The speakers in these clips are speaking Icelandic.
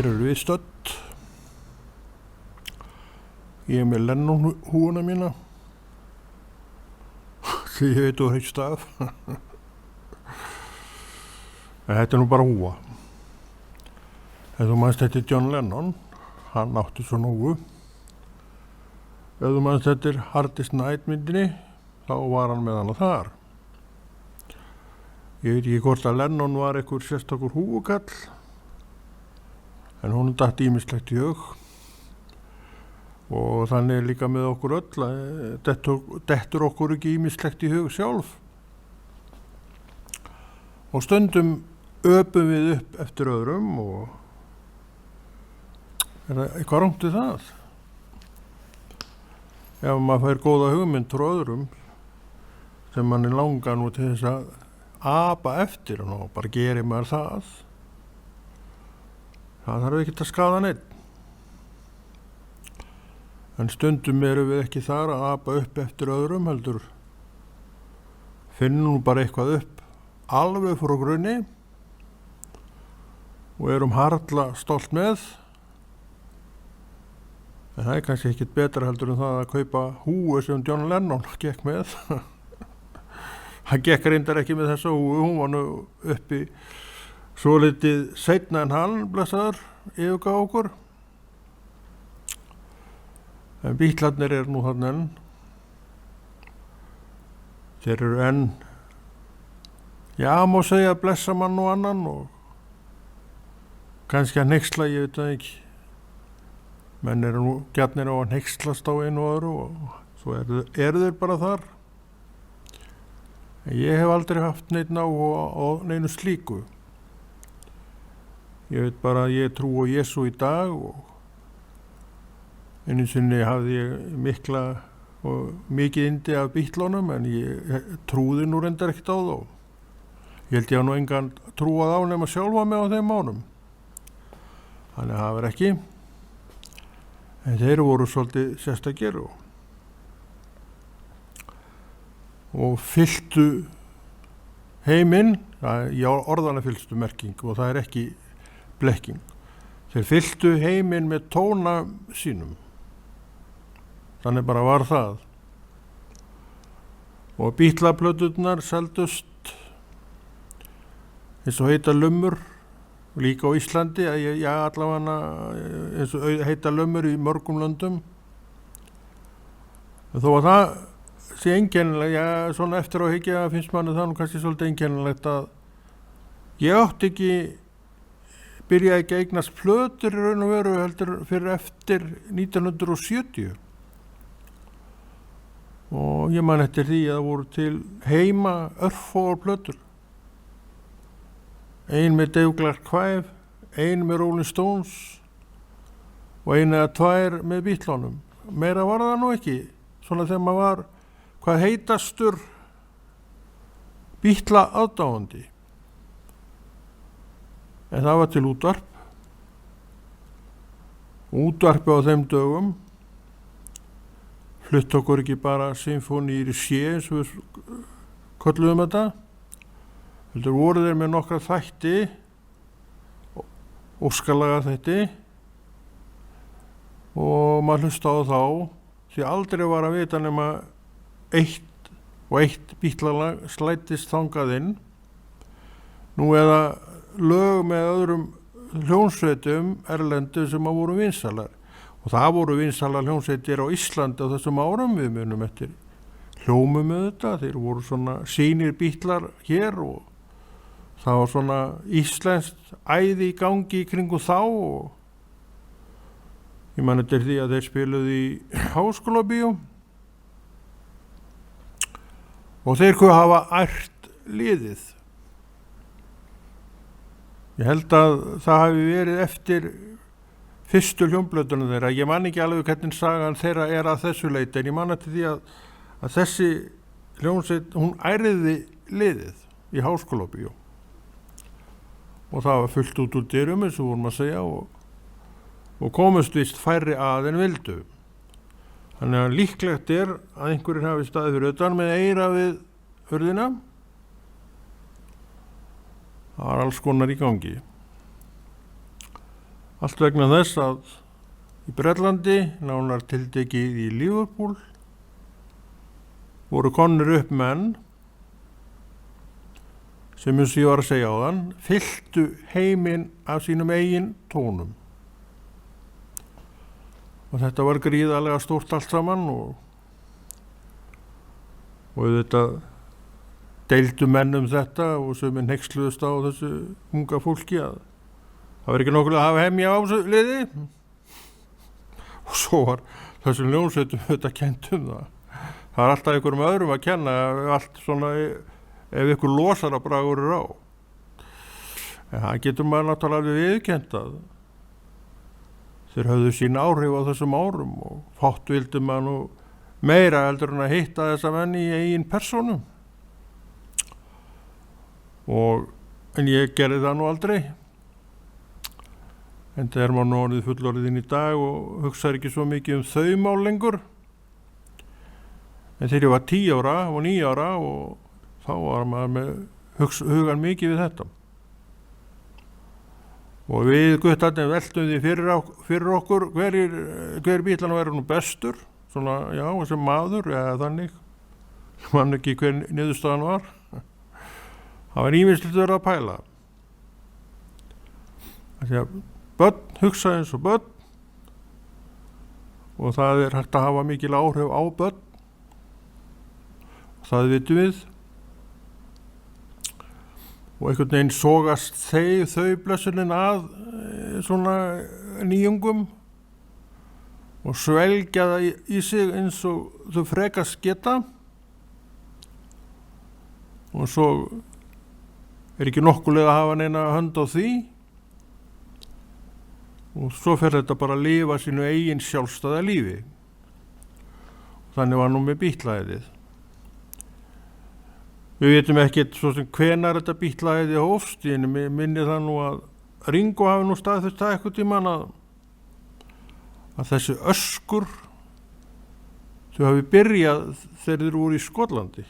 Hér eru við stödd. Ég með Lennon húuna mína. Því ég veit úr heitt stað. Þetta nú bara húa. Ef þú manst þetta John Lennon, hann átti svona húu. Ef þú manst þetta Hardest Night myndinni, þá var hann með hana þar. Ég veit ekki hvort að Lennon var einhver sérstakur húfukall, en hún datt ýmislegt í hug. Og þannig er líka með okkur öll að dettur okkur ekki ýmislegt í hug sjálf. Og stundum öpum við upp eftir öðrum og er það eitthvað rangt við það? Ef maður fær góða hugmynd frá öðrum sem mann er langar nú til þess að apa eftir og bara gerir maður það. Það þarf ekki að skaða neitt. En stundum erum við ekki þar að apa upp eftir öðrum heldur. Finnum nú bara eitthvað upp alveg frá grunni og erum harla stolt með. En það er kannski ekkit betra heldur en það að kaupa húu sem John Lennon gekk með. Hann gekk reyndar ekki með þessa húu, hún var nú uppi svo litið seinna en hann, blessaður, yfirgaf okkur. En Bítlarnir eru nú þarna enn. Þeir eru enn, já, má segja blessa mann og annan og kannski að hneyksla, ég veit það ekki. Menn eru nú gjarnir á að hneykslast á einu og öðru og svo eru þeir bara þar. En ég hef aldrei haft neitt áhuga á neinu slíku. Ég veit bara að ég trúi á Jesú í dag og einu sinni hafði ég mikla og mikið yndi af Bítlunum en ég trúði nú reyndar ekkert á þá. Ég held ég að nú engan trúað á nema sjálfa mig á þeim ánum. Þannig að það var ekki. En þeir voru svolítið sérstakir og fylltu heiminn, í orðana fyllstu merking og það er ekki blekking. Þeir fylltu heiminn með tóna sínum. Þannig bara var það. Og Bítlaplöturnar seldust eins og heita lummur líka á Íslandi, já allavega eins og heita lummur í mörgum löndum. Þó að það sé einkennilegt, já svona eftir á hyggja finnst manni það nú kannski svolítið einkennilegt að ég átti ekki byrjaði ekki að eignast plötur í raun og veru heldur fyrir eftir 1970. Og ég man eftir því að það voru til heima örfáar plötur. Ein með Dave Clark 5, ein með Rolling Stones og ein eða tvær með Bítlunum. Meira var það nú ekki. Svona þegar maður var hvað heitastur Bítla aðdáandi. En það var til útvarp. Útvarpi á þeim dögum flutt okkur ekki bara symfóníur í sé eins og við kölluðum þetta. Heldur voru þeir með nokkra þætti, óskalaga þætti og maður hlusta á þá því aldrei var að vita nema eitt Bítlalag slættist þangað inn. Nú eða lög með öðrum hljónsveitum erlendu sem að voru vinsalar og það voru vinsalar hljónsveitir á Íslandi á þessum árum við munum eftir hljómum með þetta, þeir voru svona sýnir Bítlar hér og það var svona íslenskt æði í gangi í kringum þá og ég man eftir því að þeir spiluðu í Háskólabíó og þeir hvað hafa ært liðið. Ég held að það hafi verið eftir fyrstu hljómplötunum þeirra. Ég man ekki alveg hvernig sagan þeirra er að þessu leyti en ég man eftir því að þessi hljómsveit, hún æriði liðið í Háskólabíó. Og það var fullt út úr dyrum eins og vorum að segja og komust vist færri að en vildu. Þannig að líklegt er að einhverjir hafi staðið fyrir utan með eyra við hurðina. Það var alls konar í gangi. Allt vegna þess að í Bretlandi, nánar tiltekið í Liverpool, voru komnir upp menn sem eins og ég var að segja áðan, fylltu heiminn af sínum eigin tónum. Og þetta var gríðarlega stórt allt saman og þetta deildu menn þetta og sem hneyksluðust á þessu unga fólki að það var ekki nokkuð að hafa hemja á þessu liði. Og svo var þessum hljómsveitum þetta kennt það. Það er alltaf einhverjum öðrum að kenna allt svona ef ykkur losarabragur á. En það getur maður náttúrulega viðurkennt að þeir höfðu sín áhrif á þessum árum og fátt vildi maður nú meira heldur en að hitta þessa menn í eigin persónu. En ég gerði það nú aldrei. En það er maður nú orðið fullorðinn í dag og hugsaði ekki svo mikið þau mál lengur. En þegar ég var 10 ára og 9 ára og þá var maður með hugan mikið við þetta. Og við guttarnir veltum því fyrir okkur hver bílana verður nú bestur, svona, já, sem maður eða þannig. Ég man ekki hver niðurstaðan var. Það var ýmislegt verið að pæla. Því að börn hugsa eins og börn og það er hægt að hafa mikil áhrif á börn. Það vitum við. Og einhvern veginn sogast þau blessunin að svona nýjungum og svelgja það í sig eins og þau frekast geta. Og svo er ekki nokkulega að hafa neina hönd á því. Og svo fer þetta bara að lifa sínu eigin sjálfstæða lífi. Þannig var nú með Bítlaæðið. Við vitum ekkert svo sem hvenær þetta Bítlaæði hófst, en minni það nú að Ringo hafi nú staðfest það eitthvað tímann að þessi öskur þau hafi byrjað þegar þeir voru í Skotlandi,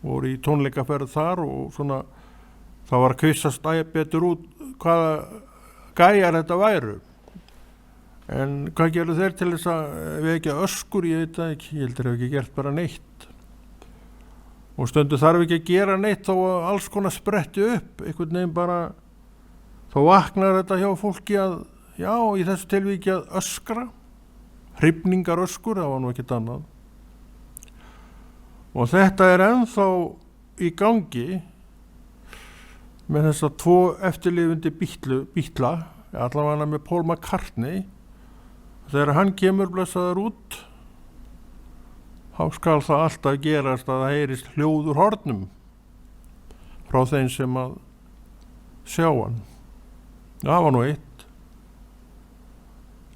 voru í tónleikaferð þar og svona það var að kvissast betur út hvaða gæjar þetta væru. En hvað gerðu þeir til þess að vekja öskur, ég veit það ekki, ég heldur hef ekki gert bara neitt. Og stundu þarf ekki að gera neitt þó að alls konar spretti upp, einhvern veginn bara, þá vaknar þetta hjá fólki að, já, í þessu tilvíki að öskra, hrifningar öskur, það var nú ekkert annað. Og þetta er ennþá í gangi með þessa 2 eftirlifandi Bítla, allavega með Paul McCartney. Þegar hann kemur blessaður út, þá skal það alltaf gerast að það heyrist hljóð úr hornum frá þeim sem að sjá hann. Það var nú eitt.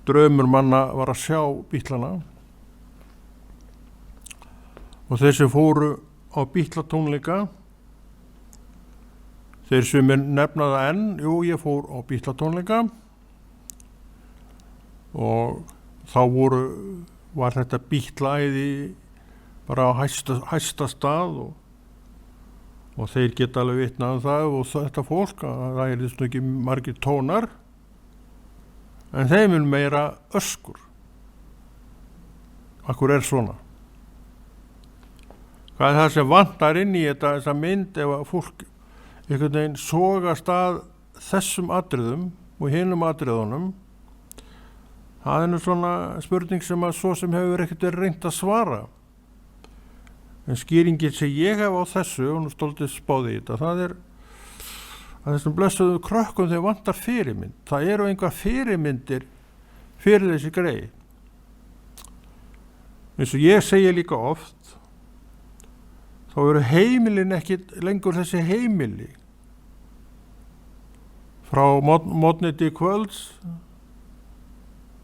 Draumur manna var að sjá Bítlana. Og þeir sem fóru á Bítlatónleika, þeir sem nefna það enn, jú, ég fór á Bítlatónleika og þá var þetta Bítlaæði bara á hæsta stað og þeir geta alveg vitnað það og þetta fólk að það er þess ekki margir tónar en þeim er meira öskur. Akkur er svona? Hvað er það sem vantar inn í þessa mynd ef að fólk einhvern veginn sogast að þessum atriðum og hinum atriðunum? Það er nú svona spurning sem að svo sem hefur ekkert verið reynt að svara. En skýringin sem ég hef á þessu, og nú stoltið spáði í þetta, það er að þessum blessuðu krökkum þeir vantar fyrirmynd. Það eru einhver fyrirmyndir fyrir þessi grei. Eins og ég segi líka oft, þá eru heimilin ekki lengur þessi heimili. Frá morgni til kvölds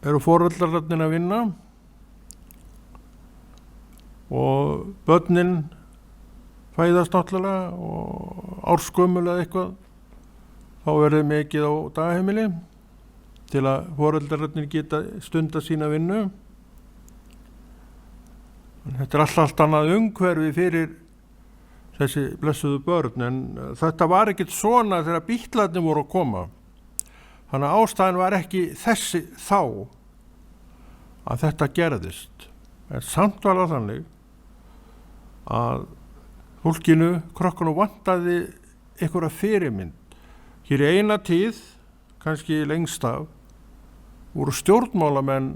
eru foreldrarnir að vinna og börnin fæðast náttúrulega og ársgömmul eða eitthvað, þá verður mikið á dagheimili til að foreldrarnir geta stunda sína vinnu. Þetta er allt annað umhverfi fyrir þessi blessuðu börn, en þetta var ekkert svona þegar Bítlarnir voru að koma. Þannig að ástæðan var ekki þessi þá að þetta gerðist. En samt var það þannig að fólkinu, krökkunum vantaði einhverja fyrirmynd. Hér í eina tíð, kannski lengst af, voru stjórnmálamenn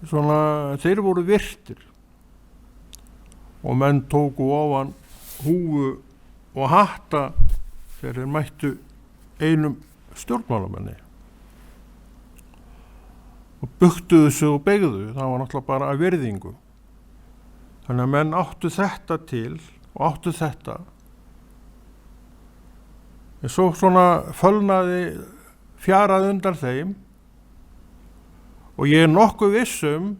svona, þeir voru virtir og menn tóku ofan húfu og hatta þegar þeir mættu einum stjórnmálamenni og buktuðu sig og beygðu. Það var náttúrulega bara að virðingu. Þannig að menn áttu þetta til og áttu þetta. En svo svona fölnaði fjaraði undan þeim og ég nokkuð vissum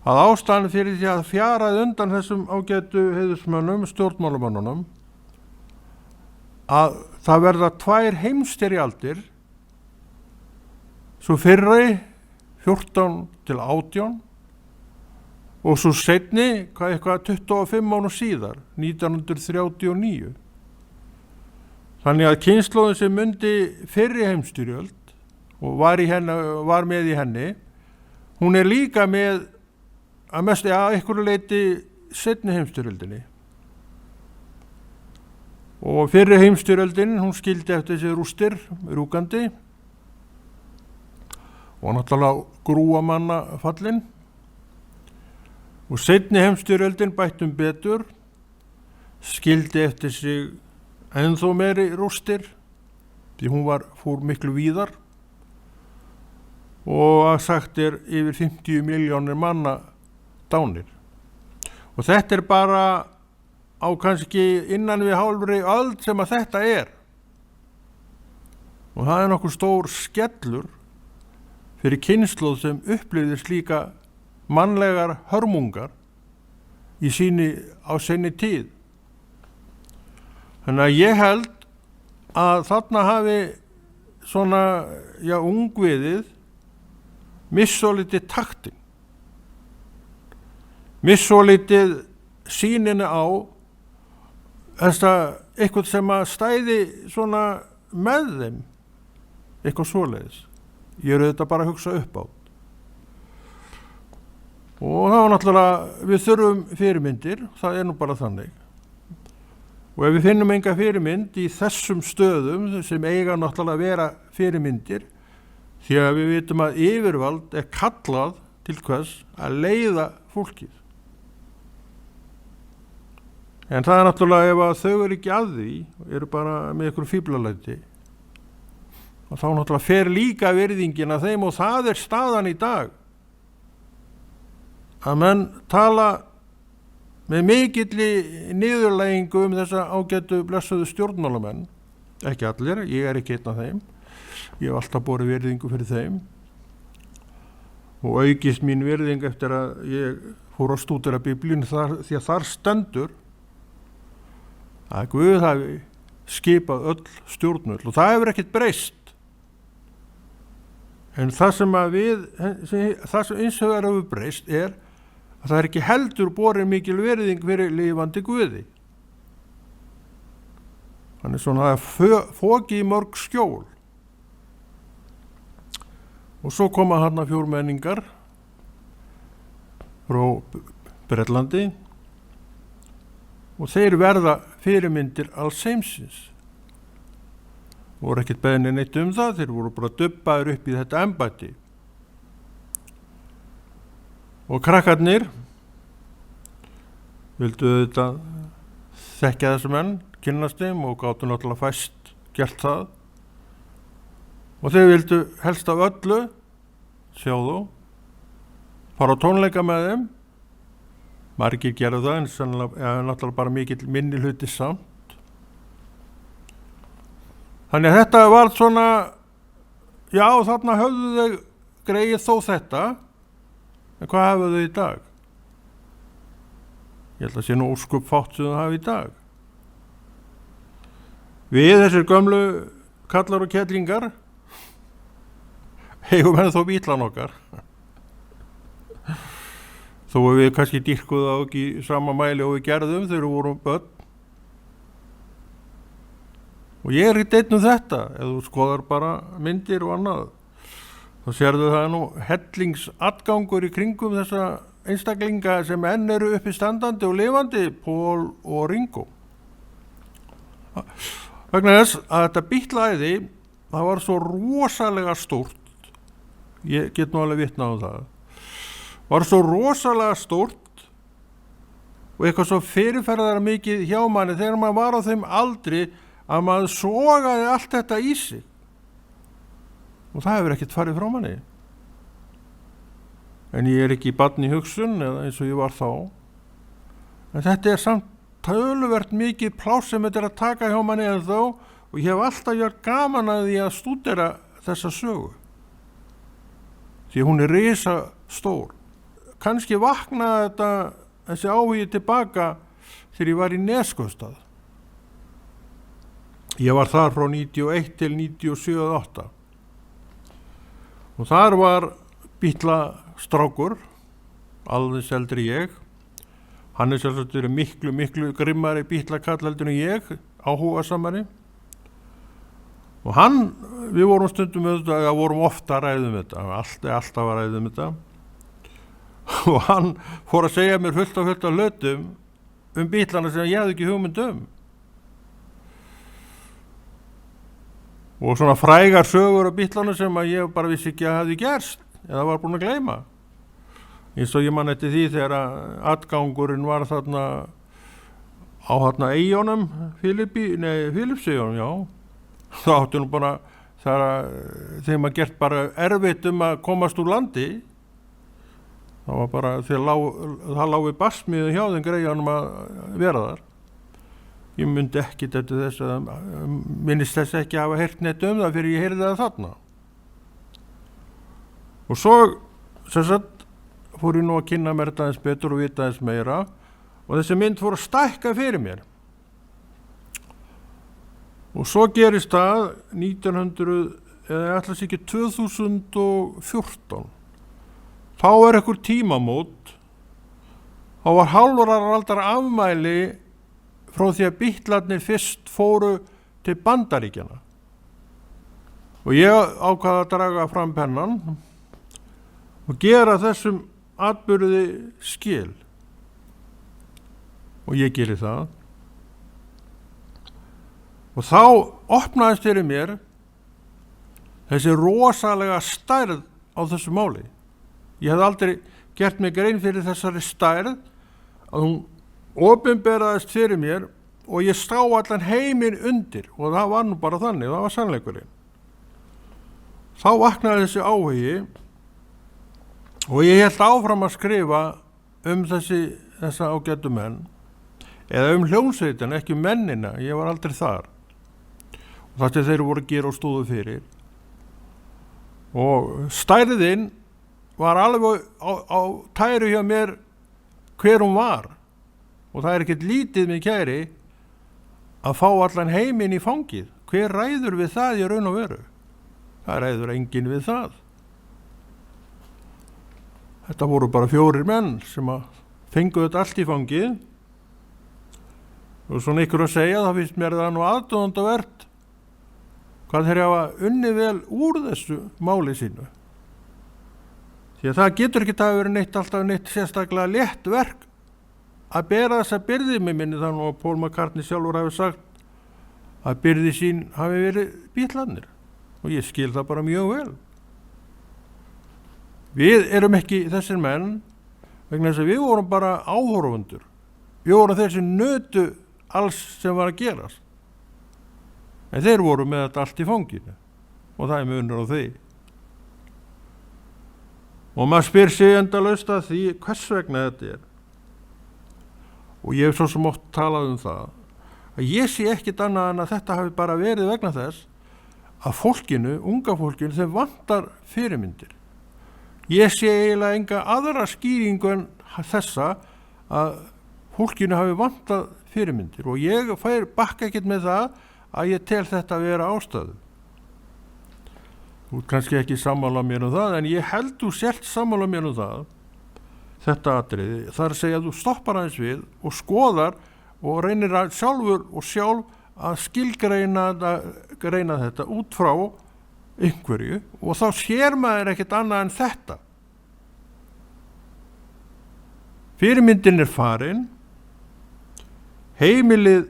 að ástæðan fyrir því að fjaraði undan þessum ágætu heiðursmönnum, stjórnmálamönnunum, að það verða 2 heimsstyrjaldir, svo fyrri 14 til 18 og svo seinni eitthvað 25 árum síðar, 1939. Þannig að kynslóðin sem mundi fyrri heimsstyrjöld og var með í henni, hún líka með að mestu að einhverju leyti seinni heimsstyrjöldinni. Og fyrri heimsstyrjöldin, hún skildi eftir þessi rústir, rúkandi og náttúrulega grúa manna fallin. Og seinni heimsstyrjöldin bættum betur, skildi eftir sig ennþá meiri rústir, því hún fór miklu víðar og að sagt yfir 50 milljónir manna dánir. Og þetta bara á kannski innan við hálfri öld sem að þetta og það nokkuð stór skellur fyrir kynslóð sem upplifði slíka mannlegar hörmungar á sinni tíð. Þannig að ég held að þarna hafi svona, ungviðið missólítið taktin, missólítið sýnina á eitthvað sem að stæði svona með þeim, eitthvað svoleiðis. Ég þetta bara að hugsa upp á. Og það var náttúrulega, við þurfum fyrirmyndir, það nú bara þannig. Og ef við finnum enga fyrirmynd í þessum stöðum sem eiga náttúrulega að vera fyrirmyndir, því að við vitum að yfirvald kallað til hvers að leiða fólkið. En það náttúrulega ef að þau ekki að því, eru bara með ykkur fíblalæti, og þá náttúrulega fer líka virðingin að þeim og það staðan í dag. Að menn tala með mikilli niðurlægingu þessa ágætu blessuðu stjórnmálamenn, ekki allir, ég ekki einn af þeim, ég hef alltaf borið virðingu fyrir þeim og aukist mín virðing eftir að ég fór að stúdera Biblíun því að þar stendur að Guð hafi skipað öll stjórnvöld og það hefur ekkert breyst. En það sem eins og hefur breyst að það ekki heldur borin mikil virðing fyrir lifandi Guði. Þannig svona það foki í mörg skjól. Og svo koma þarna fjórmenningar frá Bretlandi og þeir verða fyrirmyndir alls heimsins. Voru ekkert beðnir neitt það, þeir voru bara dubbaður upp í þetta embætti. Og krakkarnir vildu þetta þekkja þessu menn, kynnast þeim og gátu náttúrulega fæst gert það. Og þeir vildu helst af öllu, sjá þú, fara á tónleika með þeim. Margir gerðu það, en sannlega, náttúrulega bara mikill minni hluti samt. Þannig að þetta var svona, þarna höfðu þau greið þó þetta, en hvað hafa þau í dag? Ég held að sé nú óskup fátt sem þau hafa í dag. Við þessir gömlu kallar og kettlingar eigum henni þó bílan okkar. Þó við kannski dýrkuðu á ekki í sama mæli og við gerðum þegar við vorum börn. Og ég er ekki einn þetta, ef þú skoðar bara myndir og annað. Þá sérðu það nú hellingsatgangur í kringum þessa einstaklinga sem enn eru uppi standandi og lifandi, Paul og Ringo. Vegna þess að þetta Beatla-æði, það var svo rosalega stórt, ég get nú alveg vitnað á það, var svo rosalega stórt og eitthvað svo fyrirferðara mikið hjá manni þegar maður var á þeim aldri að maður sogaði allt þetta í sig. Og það hefur ekkert farið frá manni. En ég er ekki barn í hugsun eða eins og ég var þá. En þetta er samt töluvert mikið pláss sem þetta er að taka hjá manni en þó og ég hef alltaf gjört gaman að því að stúdera þessa sögu. Því hún er risa stór. Kannski vaknaði þessi áhugi tilbaka þegar ég var í Neskaupstað. Ég var þar frá 91 til 97-8. Og þar var Beatla strákur, alveg eldri ég. Hann er sjálfsagt verið miklu grimmari Beatla kall heldur en ég, áhugasamari. Og við vorum stundum vorum ofta að ræða þetta, alltaf að ræða þetta. Og hann fór að segja mér fullt af hlutum Beatlana sem ég hafði ekki hugmynd Og svona frægar sögur af Beatlana sem að ég bara vissi ekki að hafði gerst eða var búin að gleyma. Eins og ég man eftir því þegar atgangurinn var þarna á eyjunum, Filippseyjunum, já. Þá áttu nú bara þegar maður gert bara erfitt að komast úr landi. Það var bara það lá við barsmiðu hjá þeim greiðanum að vera þar. Ég myndi ekki þetta þess að minnist þess ekki að hafa heyrt neitt það fyrir ég heyrði það þarna. Og svo fór ég nú að kynna mér þetta aðeins betur og vita aðeins meira og þessi mynd fór að stækka fyrir mér. Og svo gerist það 2014. Þá er einhver tímamót. Þá var hálfrar aldar afmæli frá því að Beatlarnir fyrst fóru til Bandaríkjanna. Og ég ákvað að draga fram pennan og gera þessum atburði skil. Og ég geri það. Og þá opnaðist fyrir mér þessi rosalega stærð á þessu máli. Ég hef aldrei gert mig grein fyrir þessari stærð að hún opinberaðist fyrir mér og ég sá allan heiminn undir og það var nú bara þannig, það var sannleikurinn. Þá vaknaði þessi áhugi og ég hélt áfram að skrifa þessa ágætu menn eða hljómsveitina, ekki mennina, ég var aldrei þar. Og það sem þeir voru að gera og stóðu fyrir. Og stærðin var alveg á tæru hjá mér hver hún var. Og það er ekkert lítið með kæri að fá allan heiminn í fangið. Hver ræður við það í raun og veru? Það ræður enginn við það. Þetta voru bara 4 menn sem fengu þetta allt í fangið. Og svona ykkur að segja, það finnst mér það nú aðdáendavert hvað þeir hafa unnið vel úr þessu máli sínu. Því að það getur ekki að vera alltaf neitt sérstaklega létt verk að bera þessa byrði með minni þannig að Paul McCartney sjálfur hafi sagt að byrði sín hafi verið Beatlarnir og ég skil það bara mjög vel. Við erum ekki þessir menn vegna þess að við vorum bara áhorfundur. Við vorum þeir sem nötu alls sem var að gerast. En þeir voru með þetta allt í fanginu og það er munur á því. Og maður spyr sig endalaust að því hvers vegna þetta er. Og ég hef svo sem oft talað það að ég sé ekkit annað en að þetta hafi bara verið vegna þess að fólkinu, unga fólkinu, þeim vantar fyrirmyndir. Ég sé eiginlega enga aðra skýringu en þessa að fólkinu hafi vantað fyrirmyndir og ég bakka ekkit með það að ég tel þetta að vera ástæðu. Þú kannski ekki sammála mér það, en ég held þú sért sammála mér það, þetta atriði. Það er að segja að þú stoppar aðeins við og skoðar og reynir að sjálfur og sjálf að skilgreina þetta út frá einhverju og þá sér maður ekkert annað en þetta. Fyrirmyndin er farin, heimilið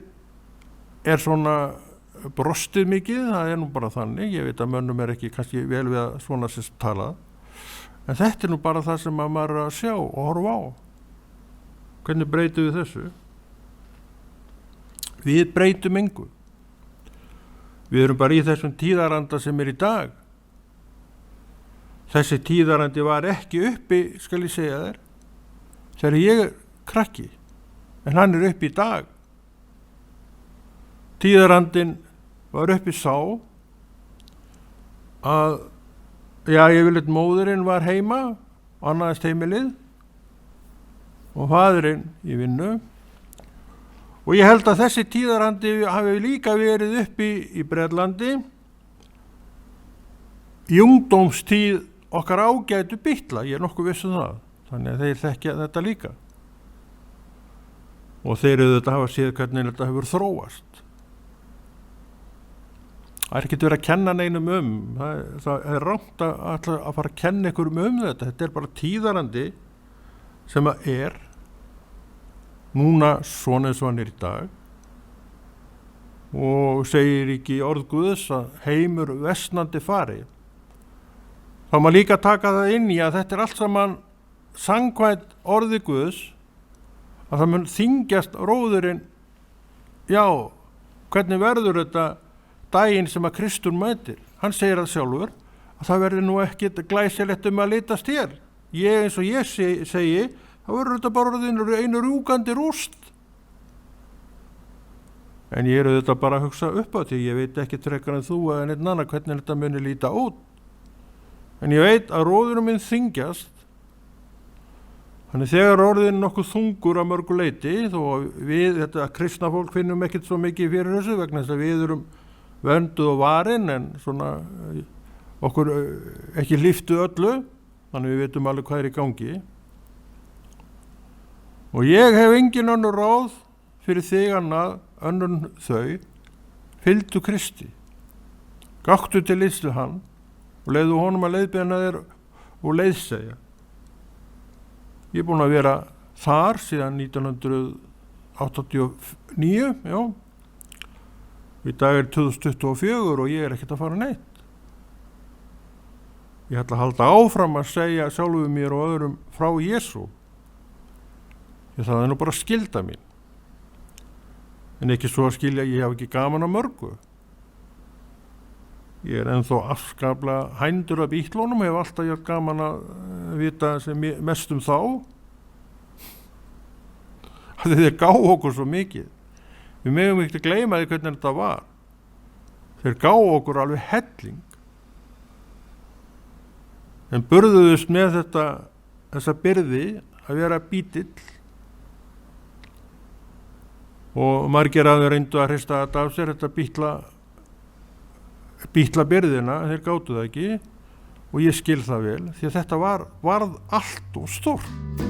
er svona brostið mikið, það er nú bara þannig, ég veit að mönnum er ekki kannski vel við að svona sérst tala, en þetta er nú bara það sem maður er að sjá og horfa á. Hvernig breytum við þessu? Við breytum engu. Við erum bara í þessum tíðaranda sem er í dag. Þessi tíðarandi var ekki uppi, skal ég segja þér, þegar ég er krakki, en hann er uppi í dag. Tíðarandinn var uppi sá að, yfirleitt móðurinn var heima, annaðist heimilið og faðurinn í vinnu. Og ég held að þessi tíðarandi hafi líka verið uppi í Bretlandi í ungdómstíð okkar ágætu Bítla, ég er nokkuð viss um það, þannig að þeir þekkja þetta líka. Og þeir auðvitað hafa séð hvernig þetta hefur þróast. Það er ekki verið að kenna neinum það er rangt að fara að kenna einhverjum þetta. Þetta er bara tíðarandi sem að er núna svona eins og hann er í dag og segir ekki orð Guðs að heimur versnandi fari. Þá má líka taka það inn í að þetta er allt saman samkvæmt orði Guðs, að það mun þyngjast róðurinn. Hvernig verður þetta daginn sem að Kristur mætir? Hann segir það sjálfur að það verður nú ekki glæsilegt að litast hér. Eins og ég segi, þá verður þetta bara einu rjúkandi rúst. En ég er auðvitað bara að hugsa upp á því, ég veit ekki frekar en þú eða einn annar hvernig þetta muni líta út. En ég veit að róðurinn minn þyngjast. Þannig þegar orðin nokkuð þungur að mörgu leyti, þó við, þetta kristna fólk, finnum ekkert svo mikið fyrir þessu vegna þess að við erum vönduð og varin, en svona okkur ekki lyftu öllu, þannig við veitum alveg hvað er í gangi. Og ég hef engin önnur ráð fyrir þig önnur þau, fylgdu Kristi, gaktu til liðs við hann og leiðu honum að leiðbeina þér og leiðsegja. Ég er búinn að vera þar síðan 1989, í dag er 2024 og ég er ekkert að fara neitt. Ég ætla að halda áfram að segja sjálfum mér og öðrum frá Jesú. Það er nú bara skylda mín. En ekki svo að skilja, ég hef ekki gaman að mörgu. Ég er ennþá afskaplega hændur af Bítlunum, hef alltaf ég gaman að vita sem mest þá. Þeir gá okkur svo mikið. Við megum ekki gleyma því hvernig þetta var. Þeir gá okkur alveg helling. En burðuðust með þessa byrði að vera bítill. Og margir að þeir reyndu að hrista þetta af sér, þetta bítla byrðina, þeir gátu það ekki. Og ég skil það vel, því að þetta varð allt og stórt.